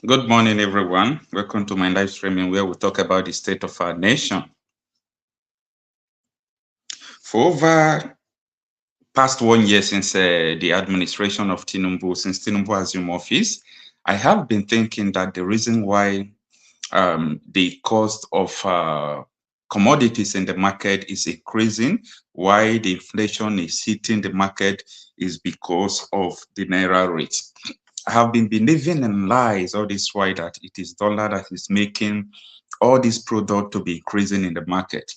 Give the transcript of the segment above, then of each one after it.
Good morning, everyone. Welcome to my live streaming where we talk about the state of our nation. For over past 1 year since the administration of since Tinubu assumed office, I have been thinking that the reason why the cost of commodities in the market is increasing, why the inflation is hitting the market is because of the Naira rate. I have been believing in lies all this while that it is dollar that is making all these products to be increasing in the market.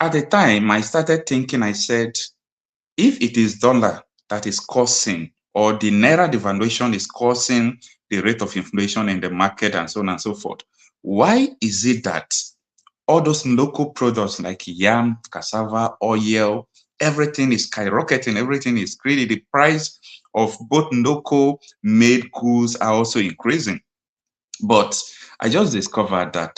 At the time, I started thinking, I said, if it is dollar that is causing or the Naira devaluation is causing the rate of inflation in the market and so on and so forth, why is it that all those local products like yam, cassava, oil, everything is skyrocketing, everything is greedy. The price of both local made goods are also increasing. But I just discovered that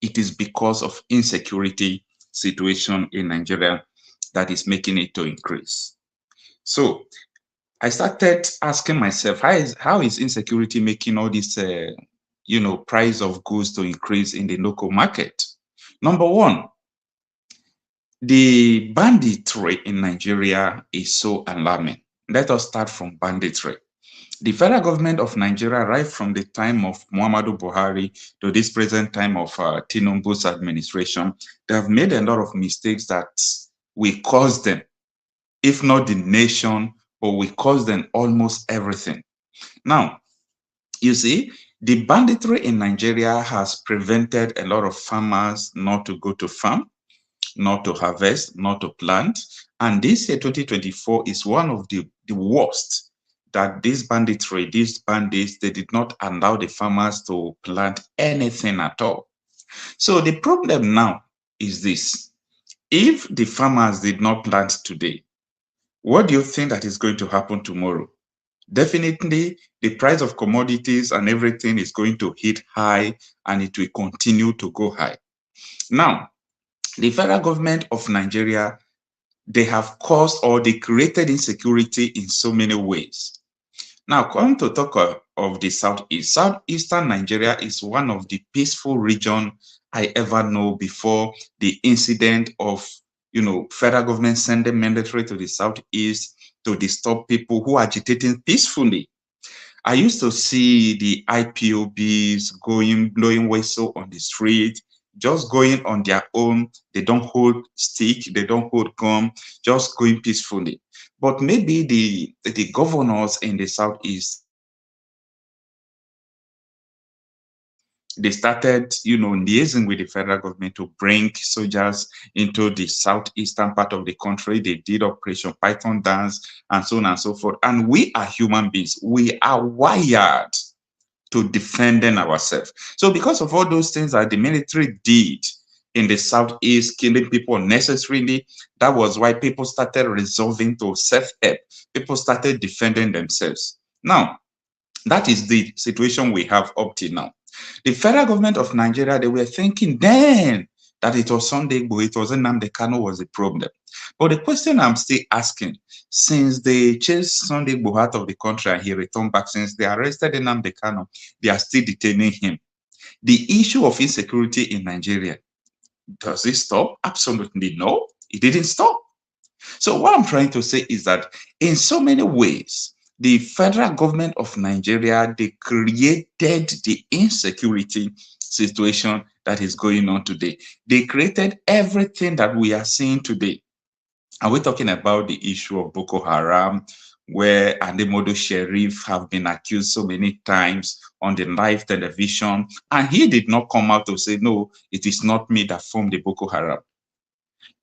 it is because of insecurity situation in Nigeria that is making it to increase. So I started asking myself, how is insecurity making all this, price of goods to increase in the local market? Number one, the banditry in Nigeria is so alarming. Let us start from banditry. The federal government of Nigeria, right from the time of Muhammadu Buhari to this present time of Tinubu's administration, they have made a lot of mistakes that will cost them, if not the nation, but will cost them almost everything. Now, you see, the banditry in Nigeria has prevented a lot of farmers not to go to farm, not to harvest, not to plant. And this year, 2024, is one of the worst that these banditry, these bandits, they did not allow the farmers to plant anything at all. So the problem now is this. If the farmers did not plant today, what do you think that is going to happen tomorrow? Definitely, the price of commodities and everything is going to hit high and it will continue to go high. Now, the federal government of Nigeria, they have caused or they created insecurity in so many ways. Now, come to talk of the Southeast. Southeastern Nigeria is one of the peaceful region I ever know before the incident of, federal government sending military to the Southeast to disturb people who are agitating peacefully. I used to see the IPOBs going, blowing whistle on the street, just going on their own. They don't hold stick, they don't hold gun, just going peacefully. But maybe the governors in the Southeast, they started, liaising with the federal government to bring soldiers into the southeastern part of the country. They did Operation Python Dance and so on and so forth. And we are human beings. We are wired to defending ourselves. So because of all those things that the military did in the Southeast, killing people unnecessarily, that was why people started resolving to self-help. People started defending themselves. Now, that is the situation we have up till now. The federal government of Nigeria, they were thinking then that it was Sunday Igboho, it wasn't Nnamdi Kanu was the problem. But the question I'm still asking, since they chased Sunday Igboho out of the country and he returned back, since they arrested Nnamdi Kanu, they are still detaining him. The issue of insecurity in Nigeria, does it stop? Absolutely no, it didn't stop. So what I'm trying to say is that in so many ways, the federal government of Nigeria, they created the insecurity situation that is going on today. They created everything that we are seeing today. And we're talking about the issue of Boko Haram, where Ademodo Sheriff have been accused so many times on the live television. And he did not come out to say, no, it is not me that formed the Boko Haram.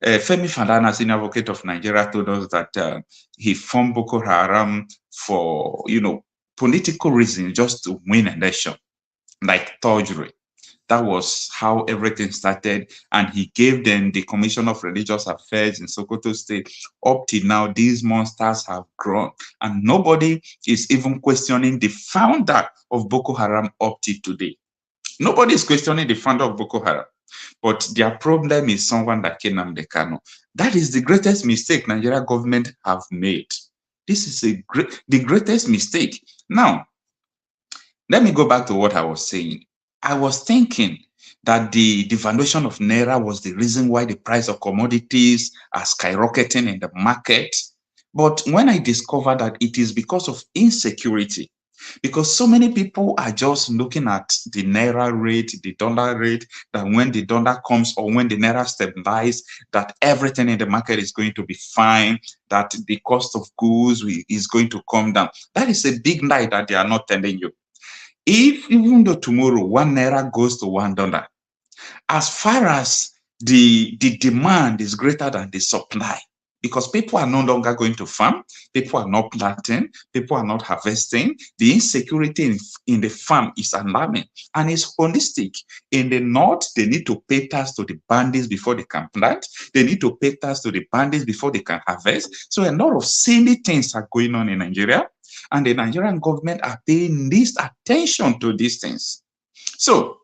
Femi Falana, senior advocate of Nigeria, told us that he formed Boko Haram for, political reasons, just to win an election, like Tawjuri. That was how everything started. And he gave them the Commission of Religious Affairs in Sokoto State. Up till now, these monsters have grown. And nobody is even questioning the founder of Boko Haram up till today. Nobody is questioning the founder of Boko Haram. But their problem is someone like Nnamdi Kanu. That is the greatest mistake Nigeria government have made. This is the greatest mistake. Now, let me go back to what I was saying. I was thinking that the devaluation of Naira was the reason why the price of commodities are skyrocketing in the market. But when I discovered that it is because of insecurity, because so many people are just looking at the Naira rate, the dollar rate, that when the dollar comes or when the Naira stabilizes, that everything in the market is going to be fine, that the cost of goods is going to come down. That is a big lie that they are not telling you. If even though tomorrow 1 naira goes to $1, as far as the demand is greater than the supply, because people are no longer going to farm, people are not planting, people are not harvesting. The insecurity in the farm is alarming and it's holistic. In the north, they need to pay tax to the bandits before they can plant. They need to pay tax to the bandits before they can harvest. So a lot of silly things are going on in Nigeria, and the Nigerian government are paying least attention to these things. So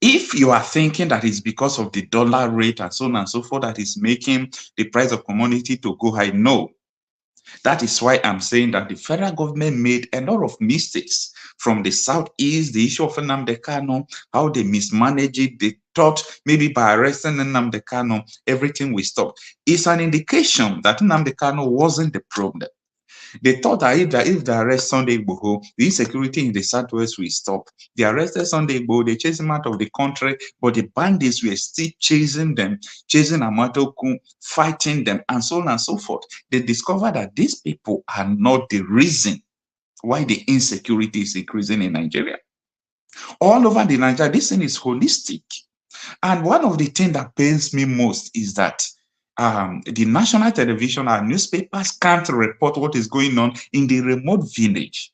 if you are thinking that it's because of the dollar rate and so on and so forth that is making the price of commodity to go high, no. That is why I'm saying that the federal government made a lot of mistakes from the southeast, the issue of Nnamdi Kanu, how they mismanaged it. They thought maybe by arresting Nnamdi Kanu, everything will stop. It's an indication that Nnamdi Kanu wasn't the problem. They thought that if they arrest Sunday Igboho, the insecurity in the southwest will stop. They arrested Sunday Igboho, they chased him out of the country, but the bandits were still chasing them, chasing Amatoku, fighting them, and so on and so forth. They discovered that these people are not the reason why the insecurity is increasing in Nigeria. All over the Nigeria, this thing is holistic. And one of the things that pains me most is that the national television and newspapers can't report what is going on in the remote village.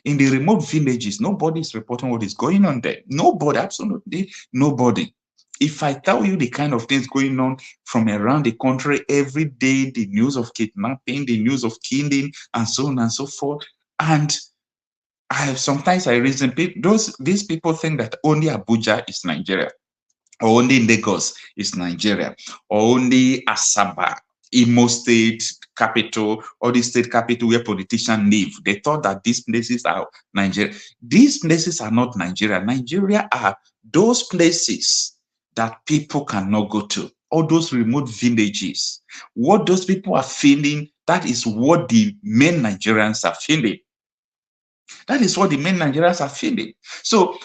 In the remote villages, nobody is reporting what is going on there. Nobody, absolutely nobody. If I tell you the kind of things going on from around the country every day, the news of kidnapping, the news of killing, and so on and so forth, and sometimes I reason these people think that only Abuja is Nigeria, or only Lagos is Nigeria, or only Asaba, Imo State capital, or the state capital where politicians live. They thought that these places are Nigeria. These places are not Nigeria. Nigeria are those places that people cannot go to, all those remote villages. What those people are feeling, that is what the main Nigerians are feeling. That is what the main Nigerians are feeling. So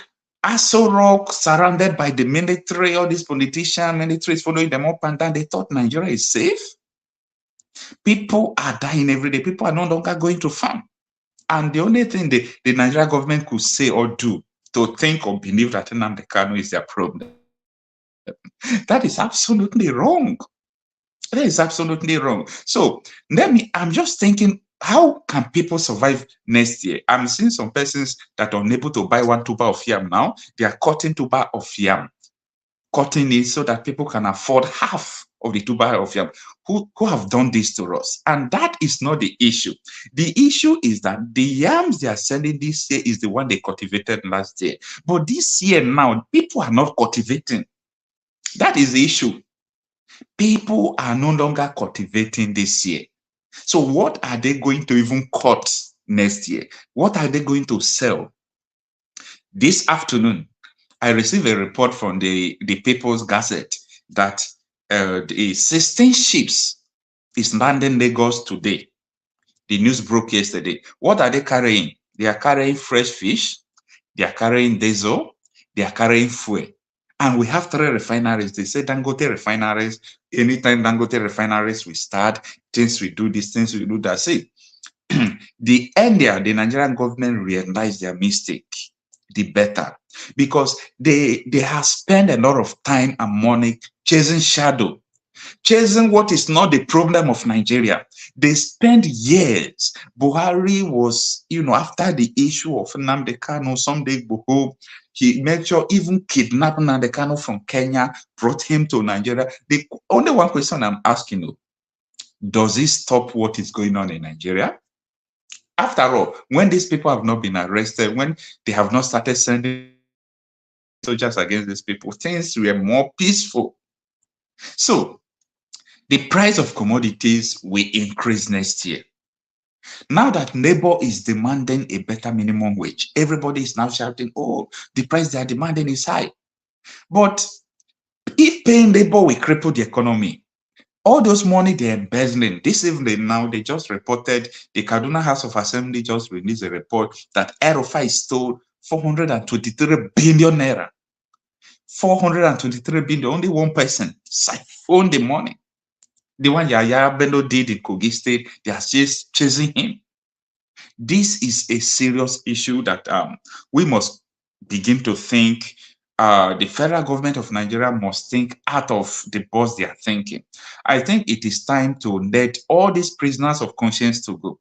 Aso Rock, surrounded by the military, all these politicians, military is following them up and down. They thought Nigeria is safe. People are dying every day. People are no longer going to farm. And the only thing the Nigerian government could say or do to think or believe that Nnamdi Kanu is their problem, that is absolutely wrong. That is absolutely wrong. So I'm just thinking, how can people survive next year? I'm seeing some persons that are unable to buy 1 tuber of yam now. They are cutting tuber of yam, cutting it so that people can afford half of the tuber of yam. Who have done this to us? And that is not the issue. The issue is that the yams they are selling this year is the one they cultivated last year. But this year now, people are not cultivating. That is the issue. People are no longer cultivating this year. So what are they going to even cut next year? What are they going to sell? This afternoon, I received a report from the People's Gazette that the 16 ships is landing Lagos today. The news broke yesterday. What are they carrying? They are carrying fresh fish, they are carrying diesel, they are carrying fuel. And we have 3 refineries. They say Dangote refineries. Anytime Dangote refineries we start, things we do this, things we do that. See, the earlier the Nigerian government realized their mistake, the better. Because they have spent a lot of time and money chasing shadow, chasing what is not the problem of Nigeria. They spent years. Buhari was, after the issue of Nnamdi Kanu, Sunday Igboho, he made sure even kidnapped Nnamdi Kanu from Kenya, brought him to Nigeria. The only one question I'm asking you, does it stop what is going on in Nigeria? After all, when these people have not been arrested, when they have not started sending soldiers against these people, things were more peaceful. So, the price of commodities will increase next year. Now that labor is demanding a better minimum wage, everybody is now shouting, oh, the price they are demanding is high. But if paying labor will cripple the economy, all those money they're embezzling, this evening now, they just reported, the Kaduna House of Assembly just released a report that Erufai stole 423 billion naira. 423 billion, only one person siphoned the money. The one Yaya Bello did in Kogi State, they are just chasing him. This is a serious issue that we must begin to think. The federal government of Nigeria must think out of the box they are thinking. I think it is time to let all these prisoners of conscience to go.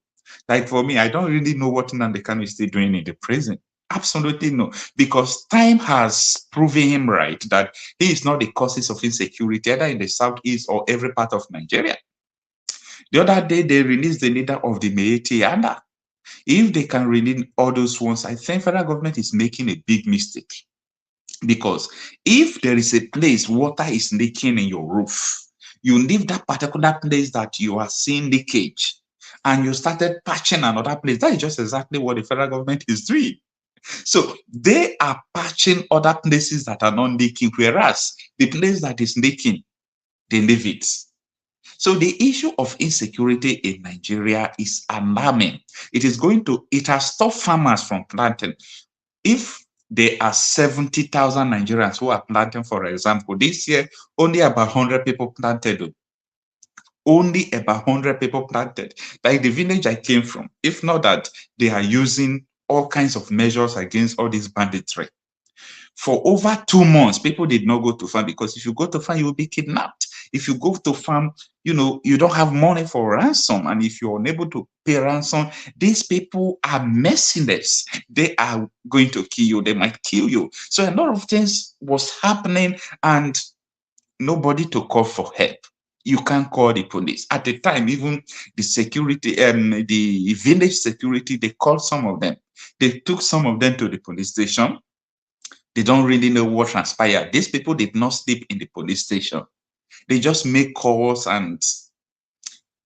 Like for me, I don't really know what Nnamdi Kanu is still doing in the prison. Absolutely no, because time has proven him right that he is not the causes of insecurity either in the southeast or every part of Nigeria. The other day, they released the leader of the Meiti Yanda. If they can release all those ones, I think federal government is making a big mistake. Because if there is a place water is leaking in your roof, you leave that particular place that you are seeing leakage and you started patching another place. That is just exactly what the federal government is doing. So they are patching other places that are not leaking, whereas the place that is leaking, they leave it. So the issue of insecurity in Nigeria is alarming. It has stopped farmers from planting. If there are 70,000 Nigerians who are planting, for example, this year, only about 100 people planted. Only about 100 people planted. Like the village I came from, if not that, they are using all kinds of measures against all this banditry. For over 2 months, people did not go to farm because if you go to farm, you will be kidnapped. If you go to farm, you don't have money for ransom. And if you're unable to pay ransom, these people are merciless. They are going to kill you. They might kill you. So a lot of things was happening and nobody to call for help. You can't call the police. At the time, even the security, the village security, they called some of them. They took some of them to the police station. They don't really know what transpired. These people did not sleep in the police station. They just make calls and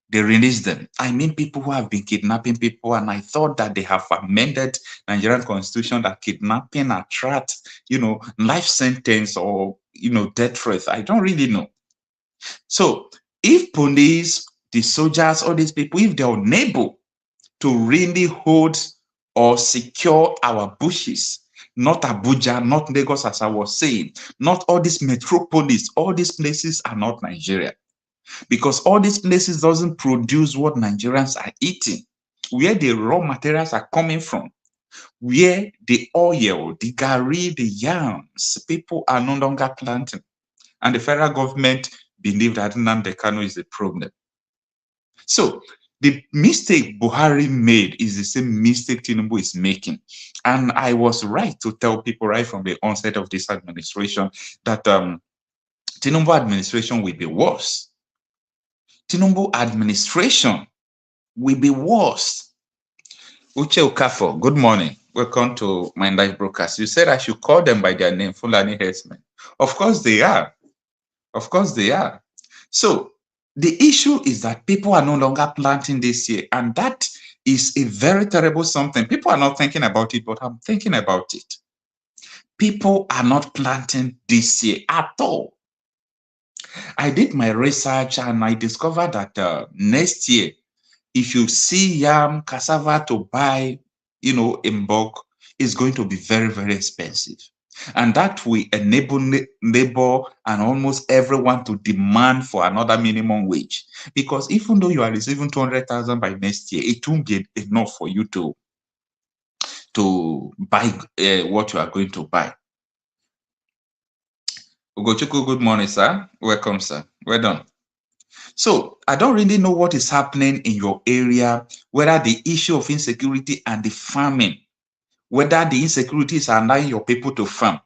they release them. I mean, people who have been kidnapping people, and I thought that they have amended Nigerian constitution that kidnapping attract, life sentence or, death threat. I don't really know. So if police, the soldiers, all these people, if they're unable to really hold or secure our bushes, not Abuja, not Lagos, as I was saying, not all these metropolis, all these places are not Nigeria. Because all these places doesn't produce what Nigerians are eating, where the raw materials are coming from, where the oil, the garri, the yams, people are no longer planting. And the federal government believe that Nnamdi Kanu is the problem. So the mistake Buhari made is the same mistake Tinubu is making. And I was right to tell people right from the onset of this administration that Tinubu administration will be worse. Tinubu administration will be worse. Uche Okafo, good morning. Welcome to my live broadcast. You said I should call them by their name, Fulani herdsmen. Of course they are. Of course they are. So the issue is that people are no longer planting this year, and that is a very terrible something. People are not thinking about it, but I'm thinking about it. People are not planting this year at all. I did my research and I discovered that next year, if you see yam, cassava to buy, in bulk, is going to be very, very expensive. And that will enable labor and almost everyone to demand for another minimum wage. Because even though you are receiving 200,000 by next year, it won't be enough for you to buy what you are going to buy. Ugochukwu, good morning, sir. Welcome, sir. Well done. So I don't really know what is happening in your area, whether the issue of insecurity and the farming, whether the insecurity is allowing your people to farm,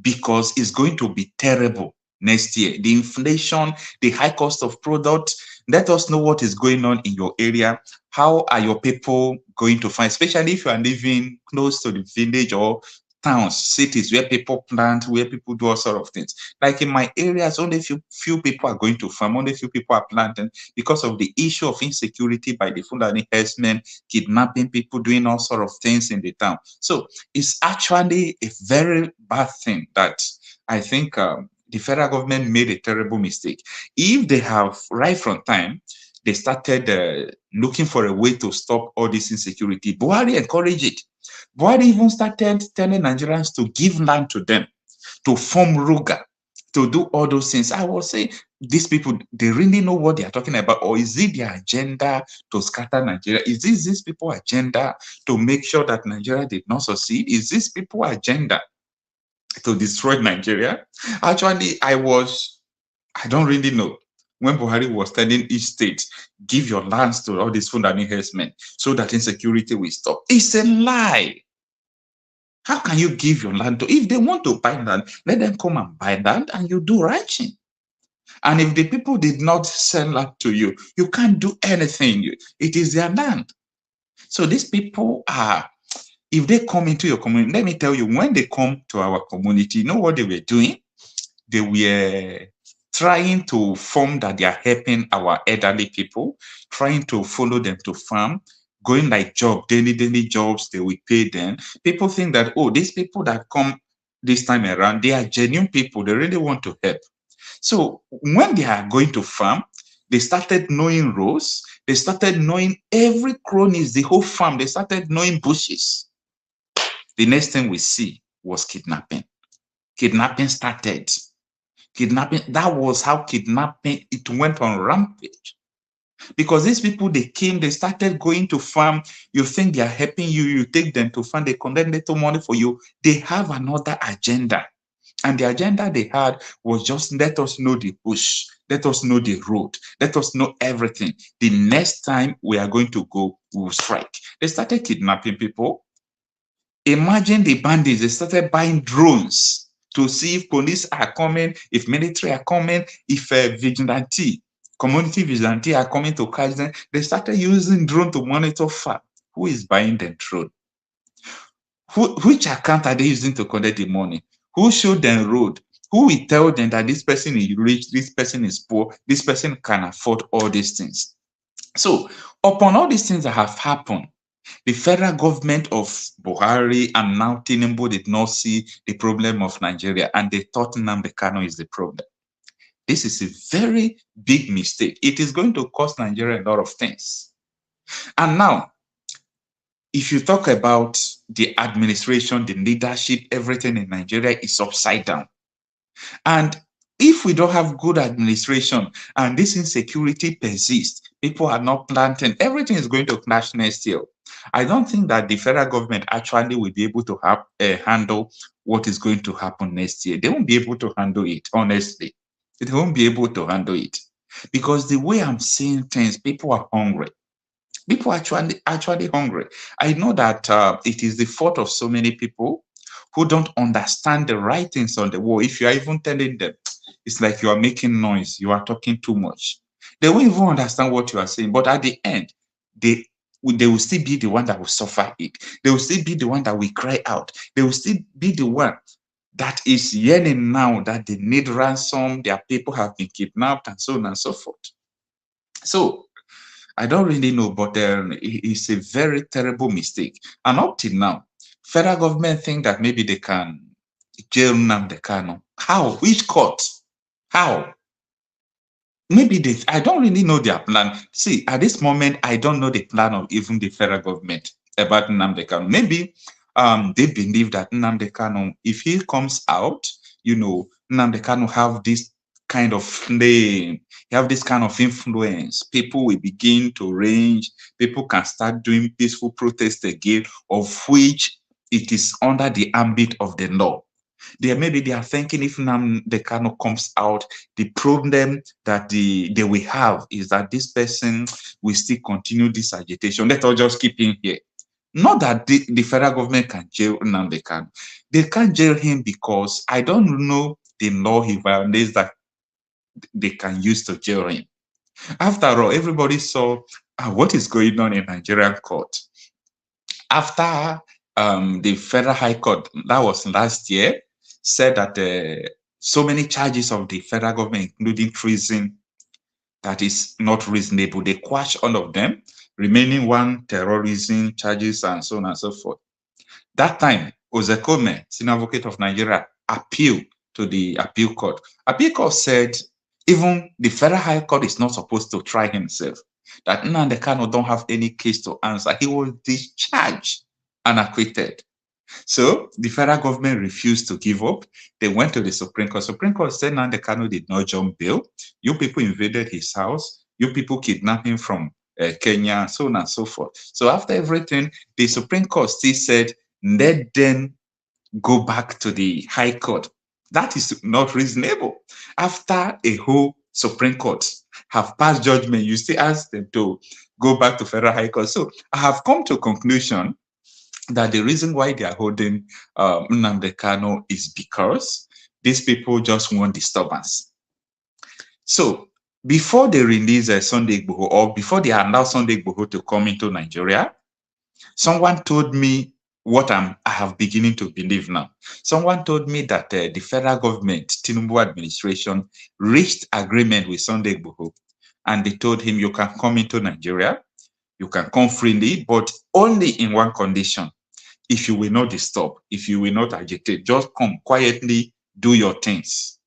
because it's going to be terrible next year. The inflation, the high cost of product. Let us know what is going on in your area. How are your people going to farm, especially if you are living close to the village or towns, cities where people plant, where people do all sort of things. Like in my areas, only few people are going to farm, only few people are planting because of the issue of insecurity by the Fulani herdsmen, kidnapping people, doing all sort of things in the town. So it's actually a very bad thing that I think the federal government made a terrible mistake. If they have, right from time, they started looking for a way to stop all this insecurity, Buhari encouraged it. Buhari even started telling Nigerians to give land to them, to form Ruga, to do all those things. I will say these people, they really know what they are talking about, or is it their agenda to scatter Nigeria? Is this these people agenda to make sure that Nigeria did not succeed? Is this people agenda to destroy Nigeria? Actually, I don't really know. When Buhari was telling each state, give your lands to all these Fulani herdsmen so that insecurity will stop. It's a lie. How can you give your land to, if they want to buy land, let them come and buy land and you do ranching. And if the people did not sell land to you, you can't do anything. It is their land. So these people are, if they come into your community, let me tell you, when they come to our community, you know what they were doing? They were trying to form that they are helping our elderly people, trying to follow them to farm, going like daily jobs, they will pay them. People think that, oh, these people that come this time around, they are genuine people, they really want to help. So when they are going to farm, they started knowing rows, they started knowing every cronies, the whole farm, they started knowing bushes. The next thing we see was kidnapping. Kidnapping started. Kidnapping, that was how kidnapping, it went on rampage. Because these people, they came, they started going to farm. You think they are helping you, you take them to farm, they collect little money for you. They have another agenda. And the agenda they had was just let us know the bush, let us know the road, let us know everything. The next time we are going to go, we will strike. They started kidnapping people. Imagine the bandits, they started buying drones to see if police are coming, if military are coming, if community vigilante are coming to catch them. They started using drone to monitor farm. Who is buying the drone? Which account are they using to collect the money? Who showed them road? Who will tell them that this person is rich, this person is poor, this person can afford all these things? So upon all these things that have happened, the federal government of Buhari and now Tinubu did not see the problem of Nigeria, and they thought Nnamdi Kanu is the problem. This is a very big mistake. It is going to cost Nigeria a lot of things. And now, if you talk about the administration, the leadership, everything in Nigeria is upside down. And if we don't have good administration and this insecurity persists, people are not planting, everything is going to crash next year. I don't think that the federal government actually will be able to handle what is going to happen next year. They won't be able to handle it, honestly. They won't be able to handle it. Because the way I'm seeing things, people are hungry. People are actually hungry. I know that it is the fault of so many people who don't understand the writings on the wall. If you are even telling them, it's like you are making noise, you are talking too much. They won't even understand what you are saying. But at the end, they will still be the one that will suffer it. They will still be the one that will cry out. They will still be the one that is yelling now that they need ransom, their people have been kidnapped, and so on and so forth. So I don't really know, but it's a very terrible mistake. And up till now, federal government think that maybe they can jail Nnamdi Kanu. How? Which court? How? Maybe I don't really know their plan. See, at this moment, I don't know the plan of even the federal government about Nnamdi Kanu. Maybe they believe that Nnamdi Kanu, if he comes out, Nnamdi Kanu have this kind of flame, you have this kind of influence. People will begin to range. People can start doing peaceful protests again, of which it is under the ambit of the law. Maybe they are thinking if Nnamdi Kanu comes out, the problem that they will have is that this person will still continue this agitation. Let us just keep him here. Not that the federal government can jail Nnamdi Kanu. They can't jail him because I don't know the law he violates that they can use to jail him. After all, everybody saw what is going on in Nigerian court. After the Federal High Court, that was last year, said that so many charges of the federal government, including treason, that is not reasonable. They quash all of them, remaining one terrorism charges and so on and so forth. That time, Ozekome, senior advocate of Nigeria, appealed to the appeal court. Appeal court said even the Federal High Court is not supposed to try himself, that Nnamdi Kanu don't have any case to answer. He was discharged and acquitted. So the federal government refused to give up. They went to the Supreme Court. Supreme Court said Nnamdi Kanu did not jump bail. You people invaded his house. You people kidnapped him from Kenya, so on and so forth. So after everything, the Supreme Court still said, let them go back to the High Court. That is not reasonable. After a whole Supreme Court have passed judgment, you still ask them to go back to Federal High Court. So I have come to a conclusion that the reason why they are holding Nnamdi Kanu is because these people just want disturbance. So before they release Sunday Igboho, or before they allow Sunday Igboho to come into Nigeria, someone told me what I have beginning to believe now. Someone told me that the federal government, Tinubu administration, reached agreement with Sunday Igboho, and they told him, you can come into Nigeria, you can come freely, but only in one condition. If you will not disturb, if you will not agitate, just come quietly, do your things.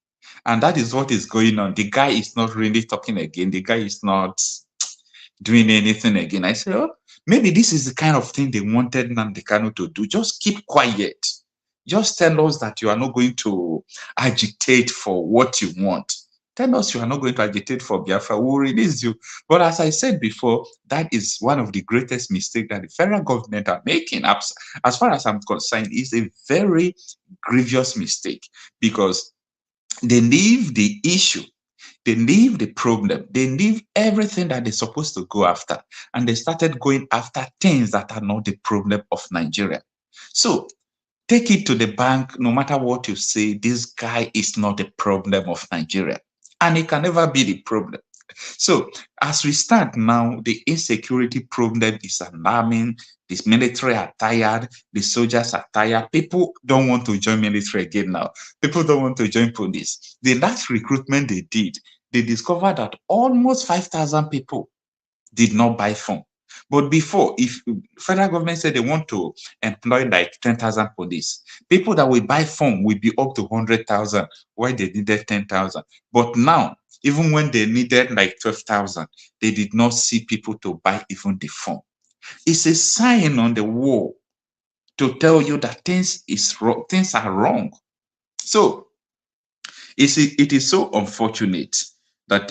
And that is what is going on. The guy is not really talking again. The guy is not doing anything again. I say, oh, maybe this is the kind of thing they wanted Nnamdi Kanu to do. Just keep quiet. Just tell us that you are not going to agitate for what you want. Tell us you are not going to agitate for Biafra. We'll release you. But as I said before, that is one of the greatest mistakes that the federal government are making. As far as I'm concerned, is a very grievous mistake, because they leave the issue, they leave the problem, they leave everything that they're supposed to go after, and they started going after things that are not the problem of Nigeria. So take it to the bank, no matter what you say, this guy is not the problem of Nigeria, and it can never be the problem. So as we stand now, the insecurity problem is alarming. The military are tired. The soldiers are tired. People don't want to join military again now. People don't want to join police. The last recruitment they did, they discovered that almost 5,000 people did not buy phone. But before, if federal government said they want to employ like 10,000 police, people that will buy phone will be up to 100,000, while they needed 10,000. But now, even when they needed like 12,000, they did not see people to buy even the phone. It's a sign on the wall to tell you that things are wrong. So it is so unfortunate that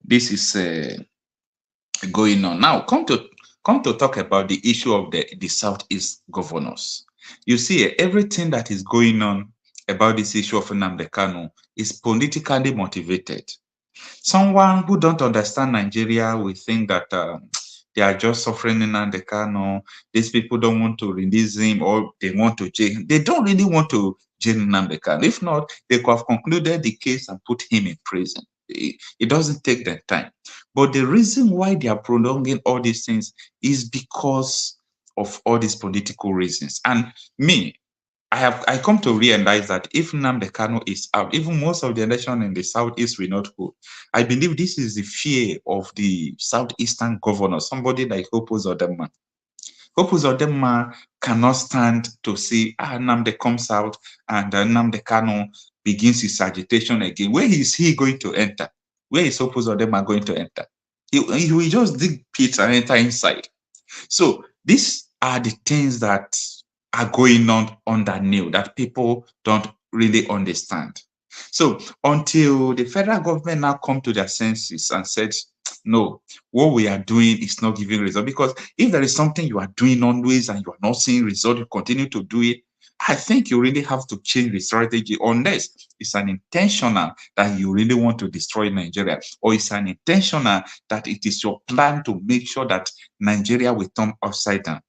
this is going on. Now, come to talk about the issue of the Southeast governors. You see, everything that is going on about this issue of Nnamdi Kanu is politically motivated. Someone who don't understand Nigeria will think that they are just suffering Nnamdi Kanu. These people don't want to release him, or they want to jail him. They don't really want to jail Nnamdi Kanu. If not, they could have concluded the case and put him in prison. It doesn't take that time. But the reason why they are prolonging all these things is because of all these political reasons. And me, I come to realize that if Nnamdi Kanu is out, even most of the election in the Southeast will not hold. I believe this is the fear of the Southeastern governors, somebody like Hope Uzodinma. Hope Uzodinma cannot stand to see Nnamdi comes out and Nnamdi Kanu begins his agitation again. Where is he going to enter? Where is Hope Uzodinma going to enter? He will just dig pits and enter inside. So these are the things that are going on underneath that people don't really understand. So until the federal government now come to their senses and said, no, what we are doing is not giving result. Because if there is something you are doing always and you are not seeing result, you continue to do it, I think you really have to change the strategy, unless it's an intentional that you really want to destroy Nigeria, or it's an intentional that it is your plan to make sure that Nigeria will turn upside down.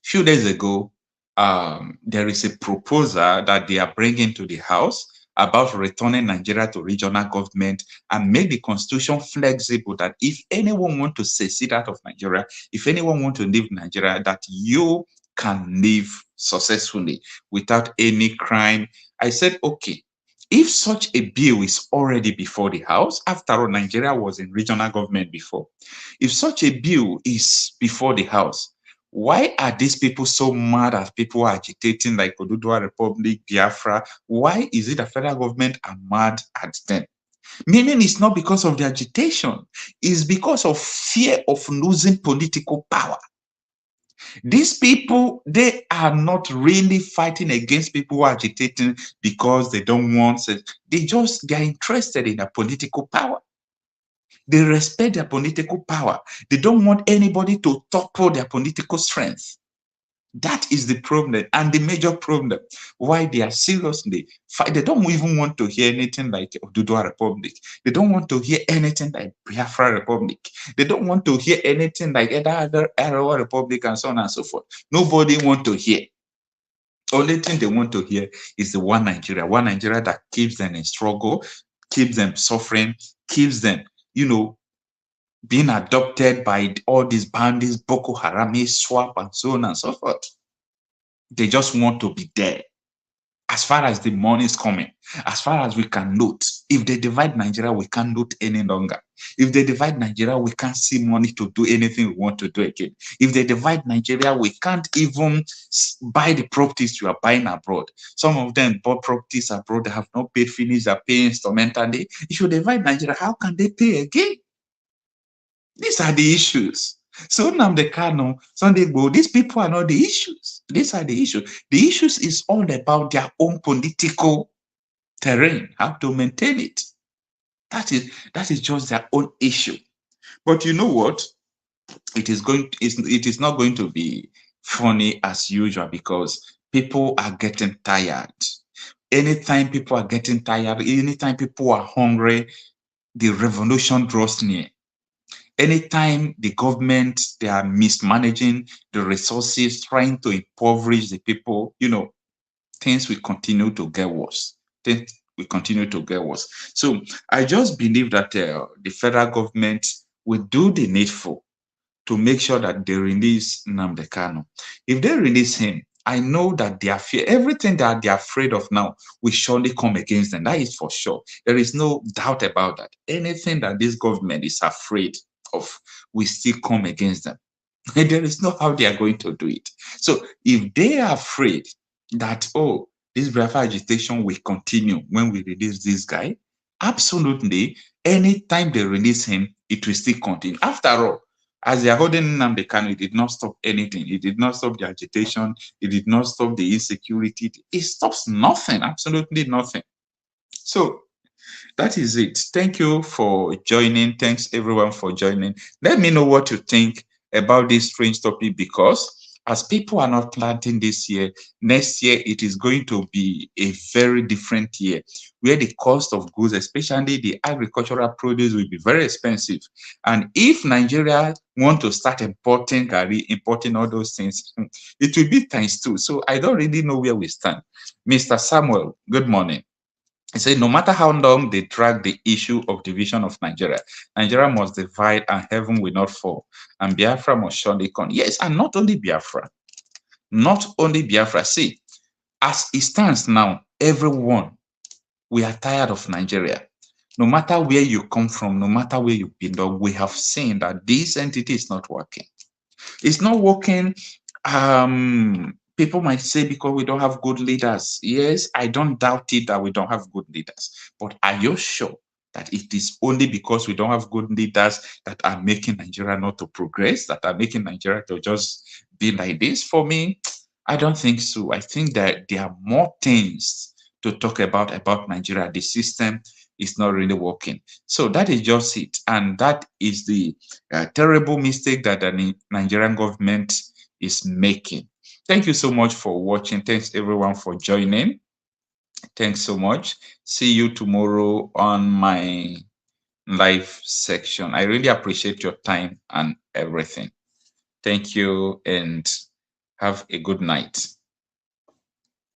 Few days ago, there is a proposal that they are bringing to the House, about returning Nigeria to regional government and make the constitution flexible that if anyone want to secede out of Nigeria, if anyone want to leave Nigeria, that you can live successfully without any crime. I said, okay, if such a bill is already before the House, after all, Nigeria was in regional government before. If such a bill is before the House, why are these people so mad at people agitating like Oduduwa Republic, Biafra? Why is it the federal government are mad at them? Meaning it's not because of the agitation, it's because of fear of losing political power. These people, they are not really fighting against people who are agitating because they don't want it. They're interested in their political power. They respect their political power. They don't want anybody to topple their political strength. That is the problem, and the major problem why they are seriously fight. They don't even want to hear anything like Oduduwa Republic. They don't want to hear anything like Biafra Republic. They don't want to hear anything like any other Arawa Republic and so on and so forth. Nobody want to hear. Only thing they want to hear is the one Nigeria that keeps them in struggle, keeps them suffering, keeps them, being adopted by all these bandits, Boko Haram, SWAP, and so on and so forth. They just want to be there. As far as the money is coming, as far as we can loot, if they divide Nigeria, we can't loot any longer. If they divide Nigeria, we can't see money to do anything we want to do again. If they divide Nigeria, we can't even buy the properties we are buying abroad. Some of them bought properties abroad, they have not paid finish, they're paying instrumentally. If you divide Nigeria, how can they pay again? These are the issues. So Nnamdi Kanu, Sunday Igboho, these people are not the issues. These are the issues. The issues is all about their own political terrain, how to maintain it. That is just their own issue. But you know what? It is not going to be funny as usual because people are getting tired. Anytime people are getting tired, anytime people are hungry, the revolution draws near. Anytime the government, they are mismanaging the resources, trying to impoverish the people, things will continue to get worse. Things will continue to get worse. So I just believe that the federal government will do the needful to make sure that they release Nnamdi Kanu. If they release him, I know that their fear, everything that they're afraid of now will surely come against them. That is for sure. There is no doubt about that. Anything that this government is afraid of will still come against them. There is no how they are going to do it. So if they are afraid that, this Biafra agitation will continue when we release this guy, absolutely, anytime they release him, it will still continue. After all, as they are holding Nnamdi Kanu, it did not stop anything. It did not stop the agitation. It did not stop the insecurity. It stops nothing, absolutely nothing. So that is it. Thank you for joining. Thanks everyone for joining. Let me know what you think about this strange topic, because as people are not planting this year, next year it is going to be a very different year where the cost of goods, especially the agricultural produce, will be very expensive. And if Nigeria want to start importing gari, importing all those things, it will be times two. So I don't really know where we stand. Mr. Samuel, good morning. He said, no matter how long they drag the issue of division of Nigeria, Nigeria must divide and heaven will not fall. And Biafra must surely come. Yes, and not only Biafra. Not only Biafra. See, as it stands now, everyone, we are tired of Nigeria. No matter where you come from, no matter where you belong, we have seen that this entity is not working. It's not working. People might say because we don't have good leaders. Yes, I don't doubt it that we don't have good leaders. But are you sure that it is only because we don't have good leaders that are making Nigeria not to progress, that are making Nigeria to just be like this? For me, I don't think so. I think that there are more things to talk about Nigeria. The system is not really working. So that is just it. And that is the terrible mistake that the Nigerian government is making. Thank you so much for watching. Thanks everyone for joining. Thanks so much. See you tomorrow on my live section. I really appreciate your time and everything. Thank you and have a good night.